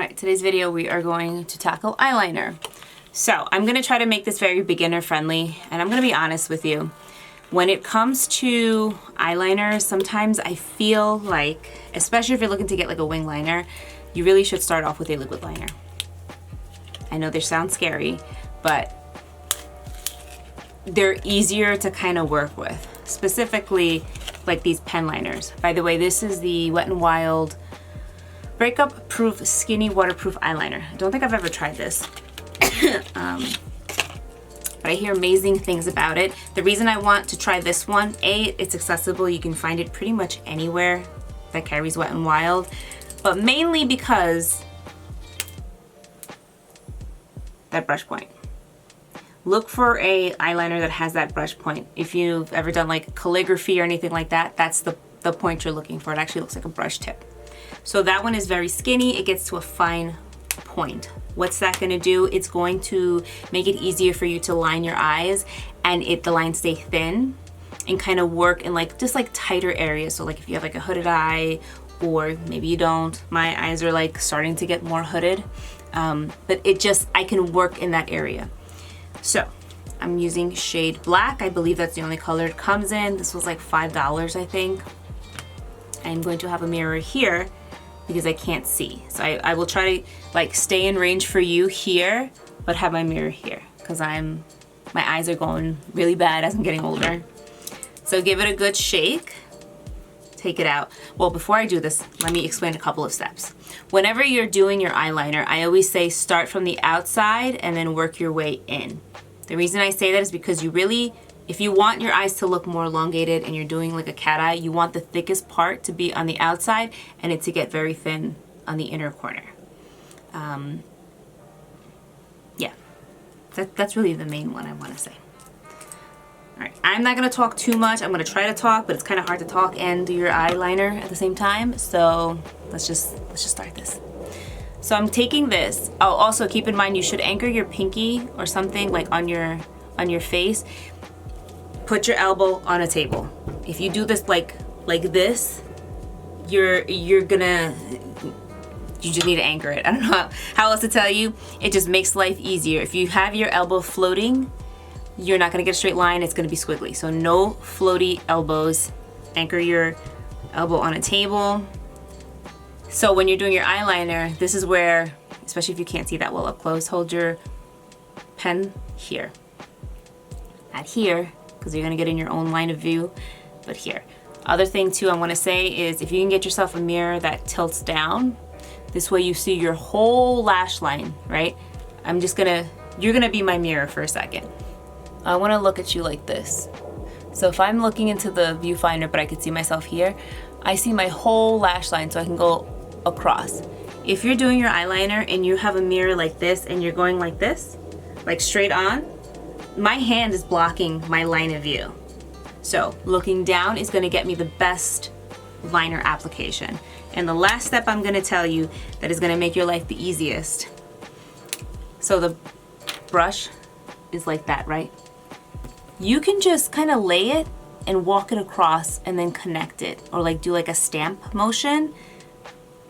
Alright, today's video we are going to tackle eyeliner. So I'm going to try to make this very beginner friendly, and I'm going to be honest with you. When it comes to eyeliner, sometimes I feel like, especially if you're looking to get like a wing liner, you really should start off with a liquid liner. I know they sound scary, but they're easier to kind of work with. Specifically, like these pen liners. By the way, this is the Wet n Wild Breakup Proof Skinny Waterproof Eyeliner. I don't think I've ever tried this. But I hear amazing things about it. The reason I want to try this one, A, it's accessible. You can find it pretty much anywhere that carries Wet n Wild. But mainly because that brush point. Look for a eyeliner that has that brush point. If you've ever done like calligraphy or anything like that, that's the point you're looking for. It actually looks like a brush tip. So that one is very skinny. It gets to a fine point. What's that going to do? It's going to make it easier for you to line your eyes, and the lines stay thin and kind of work in like just like tighter areas. So like if you have like a hooded eye, or maybe you don't. My eyes are like starting to get more hooded, but I can work in that area. So I'm using shade black. I believe that's the only color it comes in. This was like $5, I think. I'm going to have a mirror here because I can't see. So I will try to like stay in range for you here, but have my mirror here because my eyes are going really bad as I'm getting older. So give it a good shake. Take it out. Well, before I do this, let me explain a couple of steps. Whenever you're doing your eyeliner, I always say start from the outside and then work your way in. The reason I say that is because if you want your eyes to look more elongated and you're doing like a cat eye, you want the thickest part to be on the outside and it to get very thin on the inner corner. Yeah, that's really the main one I want to say. All right, I'm not going to talk too much. I'm going to try to talk, but it's kind of hard to talk and do your eyeliner at the same time. So let's just start this. So I'm taking this. Oh, also keep in mind you should anchor your pinky or something like on your face. Put your elbow on a table. If you do this like this, you just need to anchor it. I don't know how else to tell you. It just makes life easier. If you have your elbow floating, you're not gonna get a straight line. It's gonna be squiggly. So no floaty elbows. Anchor your elbow on a table. So when you're doing your eyeliner, this is where, especially if you can't see that well up close, hold your pen here. Not here, because you're gonna get in your own line of view, but here. Other thing too I wanna say is if you can get yourself a mirror that tilts down, this way you see your whole lash line, right? You're gonna be my mirror for a second. I wanna look at you like this. So if I'm looking into the viewfinder, but I could see myself here, I see my whole lash line, so I can go across. If you're doing your eyeliner and you have a mirror like this and you're going like this, like straight on, my hand is blocking my line of view. So looking down is gonna get me the best liner application. And the last step I'm gonna tell you that is gonna make your life the easiest. So the brush is like that, right? You can just kind of lay it and walk it across and then connect it, or like do like a stamp motion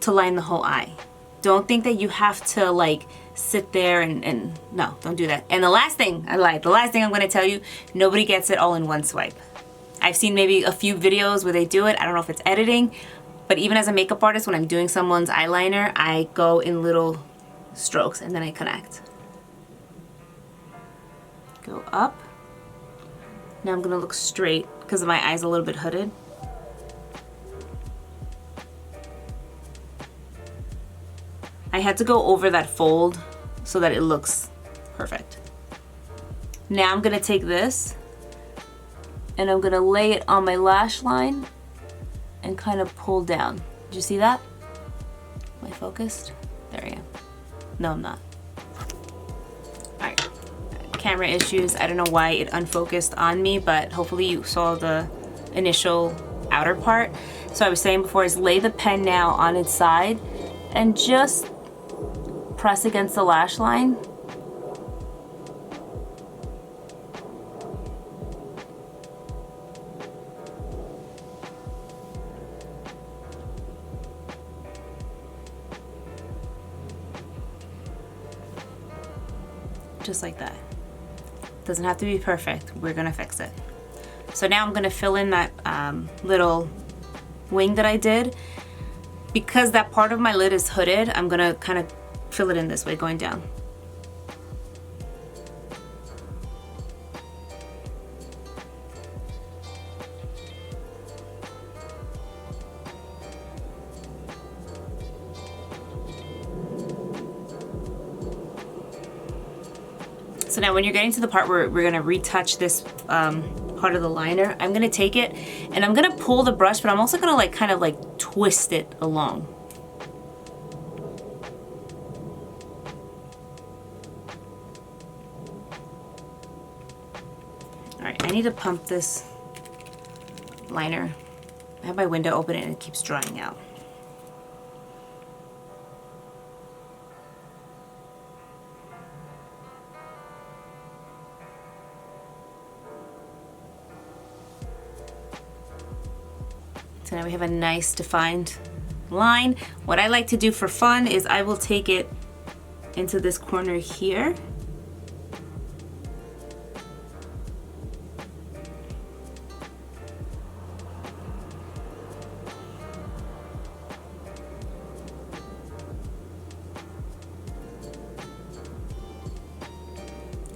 to line the whole eye. Don't think that you have to like sit there and no, don't do that. And the last thing, I lied, the last thing I'm gonna tell you, nobody gets it all in one swipe. I've seen maybe a few videos where they do it. I don't know if it's editing, but even as a makeup artist, when I'm doing someone's eyeliner, I go in little strokes and then I connect. Go up. Now I'm gonna look straight because my eye's a little bit hooded. I had to go over that fold so that it looks perfect. Now I'm gonna take this and I'm gonna lay it on my lash line and kind of pull down. Did you see that? Am I focused? There I am. No, I'm not. All right. Camera issues. I don't know why it unfocused on me, but hopefully you saw the initial outer part. So I was saying before is lay the pen now on its side and just press against the lash line. just like that. Doesn't have to be perfect. We're gonna fix it. So now I'm gonna fill in that little wing that I did. Because that part of my lid is hooded, I'm gonna kind of fill it in this way, going down. So now when you're getting to the part where we're gonna retouch this part of the liner, I'm gonna take it and I'm gonna pull the brush, but I'm also gonna like kind of like twist it along. All right, I need to pump this liner. I have my window open and it keeps drying out. So now we have a nice defined line. What I like to do for fun is I will take it into this corner here.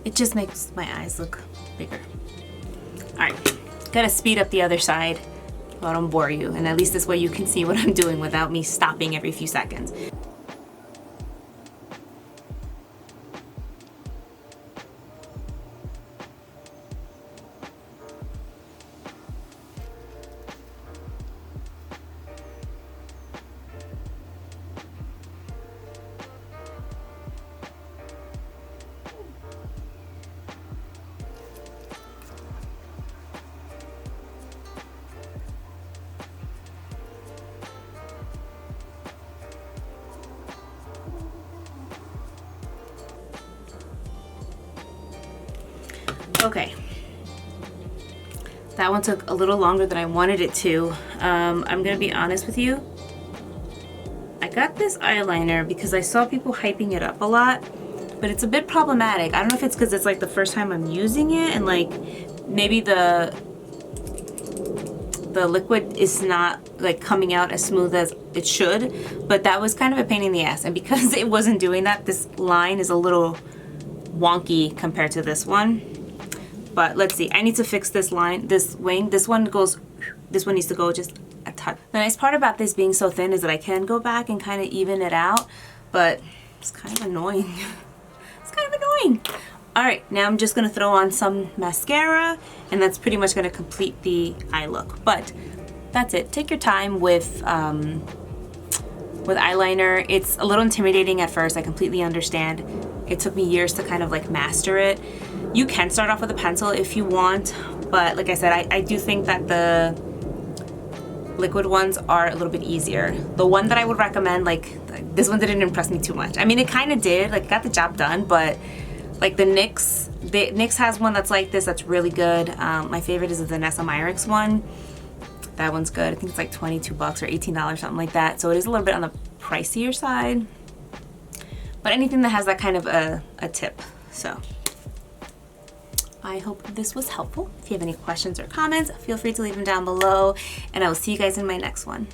It just makes my eyes look bigger. All right, gotta speed up the other side. I don't bore you, and at least this way you can see what I'm doing without me stopping every few seconds. Okay, that one took a little longer than I wanted it to. I'm gonna be honest with you. I got this eyeliner because I saw people hyping it up a lot, but it's a bit problematic. I don't know if it's because it's like the first time I'm using it and like maybe the liquid is not like coming out as smooth as it should, but that was kind of a pain in the ass. And because it wasn't doing that, this line is a little wonky compared to this one. But let's see, I need to fix this line, this wing. This one needs to go just a touch. The nice part about this being so thin is that I can go back and kind of even it out, but it's kind of annoying. It's kind of annoying. All right, now I'm just gonna throw on some mascara and that's pretty much gonna complete the eye look. But that's it, take your time with eyeliner. It's a little intimidating at first, I completely understand. It took me years to kind of like master it. You can start off with a pencil if you want, but like I said, I do think that the liquid ones are a little bit easier. The one that I would recommend, like this one didn't impress me too much. I mean, it kind of did, like got the job done, but like the NYX has one that's like this, that's really good. My favorite is the Vanessa Myricks one. That one's good. I think it's like 22 bucks or $18, something like that. So it is a little bit on the pricier side, but anything that has that kind of a tip. So I hope this was helpful. If you have any questions or comments, feel free to leave them down below, and I will see you guys in my next one.